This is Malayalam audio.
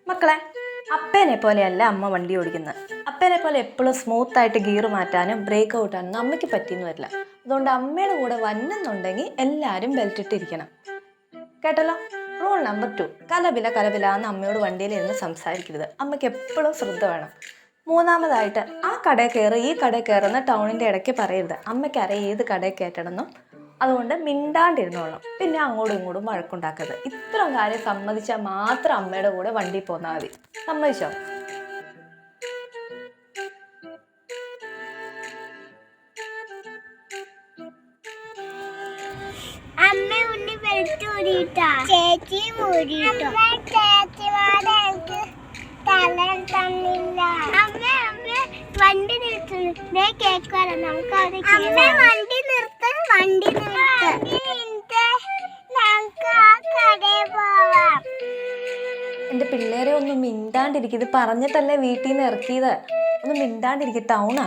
മക്കളെ, അപ്പേനെ പോലെയല്ല അമ്മ വണ്ടി ഓടിക്കുന്നത്. അപ്പേനെ പോലെ എപ്പോഴും സ്മൂത്തായിട്ട് ഗിയർ മാറ്റാനും ബ്രേക്ക് ഔട്ടാനും അമ്മയ്ക്ക് പറ്റിയെന്ന് വരില്ല. അതുകൊണ്ട് അമ്മയുടെ കൂടെ വന്നെന്നുണ്ടെങ്കിൽ എല്ലാവരും ബെൽറ്റ് ഇട്ടിരിക്കണം. കേട്ടല്ലോ? റൂൾ നമ്പർ 2, കലപില എന്ന് അമ്മയോട് വണ്ടിയിൽ ഇരുന്ന് സംസാരിക്കരുത്. അമ്മയ്ക്ക് എപ്പോഴും ശ്രദ്ധ വേണം. മൂന്നാമതായിട്ട്, ആ കടയിൽ കയറി ഈ കടയിൽ കയറുന്ന ടൗണിൻ്റെ ഇടയ്ക്ക് പറയരുത്. അമ്മയ്ക്കറിയാം ഏത് കടയിൽ കയറ്റണമെന്നും. അതുകൊണ്ട് മിണ്ടാണ്ടിരുന്നോളണം. പിന്നെ അങ്ങോട്ടും ഇങ്ങോട്ടും വഴക്കുണ്ടാക്കരുത്. ഇത്രയും കാര്യം സമ്മതിച്ചാൽ മാത്രം അമ്മയുടെ കൂടെ വണ്ടി പോന്നാൽ മതി. സമ്മതിച്ചോ? വണ്ടി എൻ്റെ പിള്ളേരെ ഒന്നും മിണ്ടാണ്ടിരിക്കും. ഇത് പറഞ്ഞിട്ടല്ലേ വീട്ടിൽ നിന്ന് ഇറക്കിയത്. ഒന്ന് മിണ്ടാണ്ടിരിക്കും. ടൗണാ.